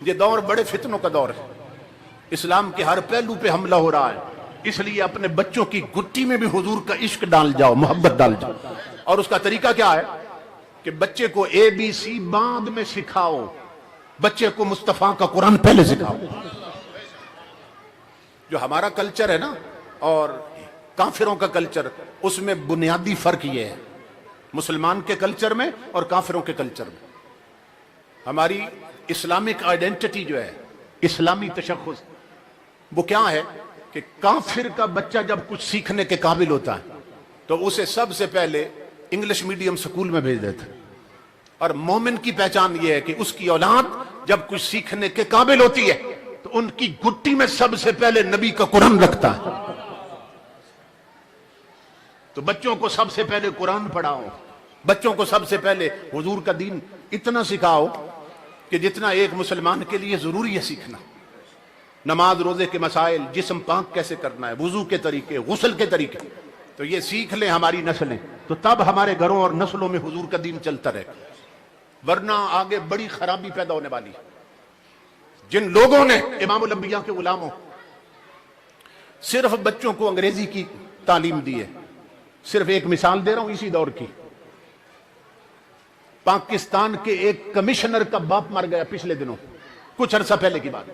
یہ دور بڑے فتنوں کا دور ہے، اسلام کے ہر پہلو پہ حملہ ہو رہا ہے، اس لیے اپنے بچوں کی گٹی میں بھی حضور کا عشق ڈال جاؤ، محبت ڈال جاؤ۔ اور اس کا طریقہ کیا ہے کہ بچے کو ABC بعد میں سکھاؤ، بچے کو مصطفیٰ کا قرآن پہلے سکھاؤ۔ جو ہمارا کلچر ہے نا اور کافروں کا کلچر، اس میں بنیادی فرق یہ ہے، مسلمان کے کلچر میں اور کافروں کے کلچر میں۔ ہماری اسلامک آئیڈینٹی جو ہے، اسلامی تشخص، وہ کیا ہے کہ کافر کا بچہ جب کچھ سیکھنے کے قابل ہوتا ہے تو اسے سب سے پہلے انگلش میڈیم سکول میں بھیج دیتا ہے، اور مومن کی پہچان یہ ہے کہ اس کی اولاد جب کچھ سیکھنے کے قابل ہوتی ہے تو ان کی گٹی میں سب سے پہلے نبی کا قرآن رکھتا ہے۔ تو بچوں کو سب سے پہلے قرآن پڑھاؤ، بچوں کو سب سے پہلے حضور کا دین اتنا سکھاؤ کہ جتنا ایک مسلمان کے لیے ضروری ہے سیکھنا، نماز روزے کے مسائل، جسم پاک کیسے کرنا ہے، وضو کے طریقے، غسل کے طریقے، تو یہ سیکھ لیں ہماری نسلیں، تو تب ہمارے گھروں اور نسلوں میں حضور کا دین چلتا رہے، ورنہ آگے بڑی خرابی پیدا ہونے والی ہے۔ جن لوگوں نے امام الانبیاء کے غلاموں صرف بچوں کو انگریزی کی تعلیم دی ہے، صرف ایک مثال دے رہا ہوں اسی دور کی، پاکستان کے ایک کمشنر کا باپ مر گیا پچھلے دنوں، کچھ عرصہ پہلے کی بات،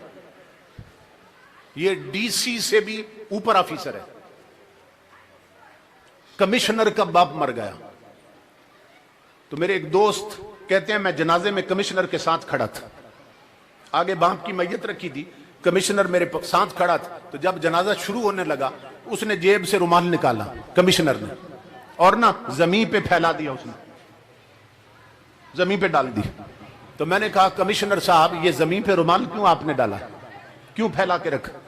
یہ DC سے بھی اوپر آفیسر ہے، کمشنر کا باپ مر گیا۔ تو میرے ایک دوست کہتے ہیں میں جنازے میں کمشنر کے ساتھ کھڑا تھا، آگے باپ کی میت رکھی تھی، کمشنر میرے ساتھ کھڑا تھا، تو جب جنازہ شروع ہونے لگا اس نے جیب سے رومال نکالا کمشنر نے، اور نا زمین پہ پھیلا دیا، اس نے زمین پہ ڈال دی۔ تو میں نے کہا کمشنر صاحب یہ زمین پہ رومال کیوں آپ نے ڈالا، کیوں پھیلا کے رکھا؟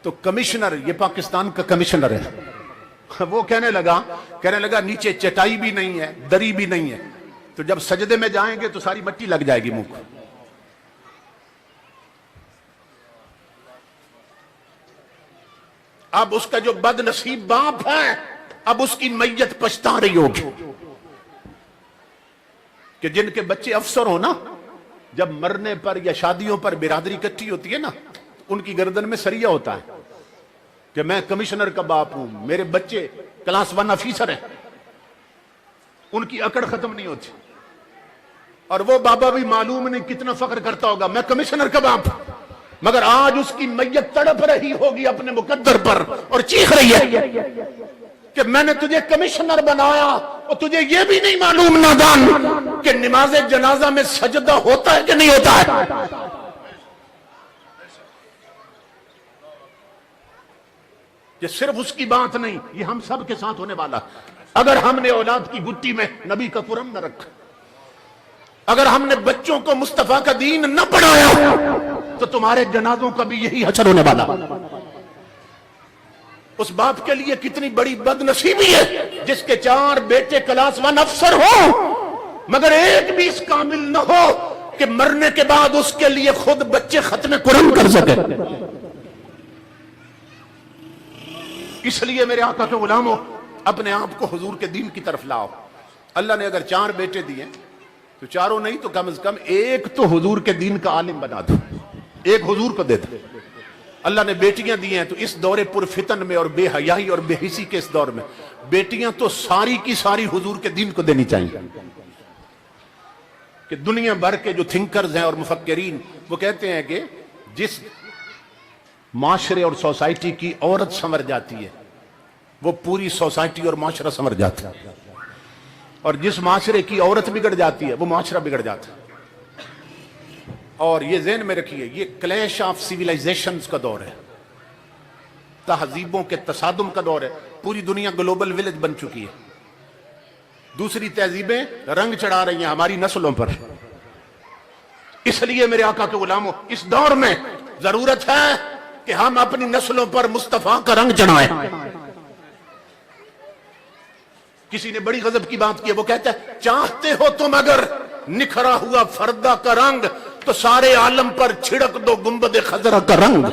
تو کمشنر، یہ پاکستان کا کمشنر ہے، وہ کہنے لگا نیچے چٹائی بھی نہیں ہے، دری بھی نہیں ہے، تو جب سجدے میں جائیں گے تو ساری مٹی لگ جائے گی منہ کو۔ اب اس کا جو بد نصیب باپ ہے، اب اس کی میت پچھتا رہی ہوگی کہ جن کے بچے افسر ہو نا، جب مرنے پر یا شادیوں پر برادری اکٹھی ہوتی ہے نا، ان کی گردن میں سریا ہوتا ہے کہ میں کمشنر کا باپ ہوں، میرے بچے کلاس 1 افیسر ہیں، ان کی اکڑ ختم نہیں ہوتی، اور وہ بابا بھی معلوم نہیں کتنا فخر کرتا ہوگا میں کمشنر کا باپ ہوں، مگر آج اس کی میت تڑپ رہی ہوگی اپنے مقدر پر اور چیخ رہی ہے کہ میں نے تجھے کمشنر بنایا اور تجھے یہ بھی نہیں معلوم نادان کہ نماز جنازہ میں سجدہ ہوتا ہے کہ نہیں ہوتا ہے۔ یہ صرف اس کی بات نہیں، یہ ہم سب کے ساتھ ہونے والا۔ اگر ہم نے اولاد کی گٹی میں نبی کا قرآن نہ رکھا، اگر ہم نے بچوں کو مصطفیٰ کا دین نہ پڑھایا، تو تمہارے جنازوں کا بھی یہی حشر ہونے والا۔ اس باپ کے لیے کتنی بڑی بد نصیبی ہے جس کے 4 بیٹے کلاس 1 افسر ہو مگر ایک بھی اس کامل نہ ہو کہ مرنے کے بعد اس کے لیے خود بچے ختم قرآن کر سکے۔ اس لیے میرے آقا کے غلاموں، اپنے آپ کو حضور کے دین کی طرف لاؤ۔ اللہ نے اگر 4 بیٹے دیے تو چاروں نہیں تو کم از کم ایک تو حضور کے دین کا عالم بنا دو، ایک حضور کو دے دو۔ اللہ نے بیٹیاں دی ہیں تو اس دور پر فتن میں اور بے حیائی اور بے حسی کے اس دور میں بیٹیاں تو ساری کی ساری حضور کے دین کو دینی چاہیے۔ کہ دنیا بھر کے جو تھنکرز ہیں اور مفکرین وہ کہتے ہیں کہ جس معاشرے اور سوسائٹی کی عورت سنور جاتی ہے وہ پوری سوسائٹی اور معاشرہ سنور جاتا ہے، اور جس معاشرے کی عورت بگڑ جاتی ہے وہ معاشرہ بگڑ جاتا ہے۔ اور یہ ذہن میں رکھیے، یہ کلیش آف سیویلائزیشنز کا دور ہے، تہذیبوں کے تصادم کا دور ہے۔ پوری دنیا گلوبل ولیج بن چکی ہے، دوسری تہذیبیں رنگ چڑھا رہی ہیں ہماری نسلوں پر۔ اس لیے میرے آقا کے غلاموں، اس دور میں ضرورت ہے کہ ہم اپنی نسلوں پر مصطفیٰ کا رنگ چڑھائیں۔ کسی نے بڑی غضب کی بات کی ہے، وہ کہتا ہے چاہتے ہو تم اگر نکھرا ہوا فردہ کا رنگ تو سارے عالم پر چھڑک دو گنبد خضرا کا رنگ۔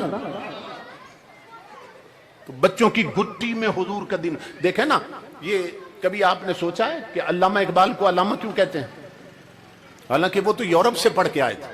تو بچوں کی گٹی میں حضور کا دین دیکھیں نا۔ یہ کبھی آپ نے سوچا ہے کہ علامہ اقبال کو علامہ کیوں کہتے ہیں؟ حالانکہ وہ تو یورپ سے پڑھ کے آئے تھے،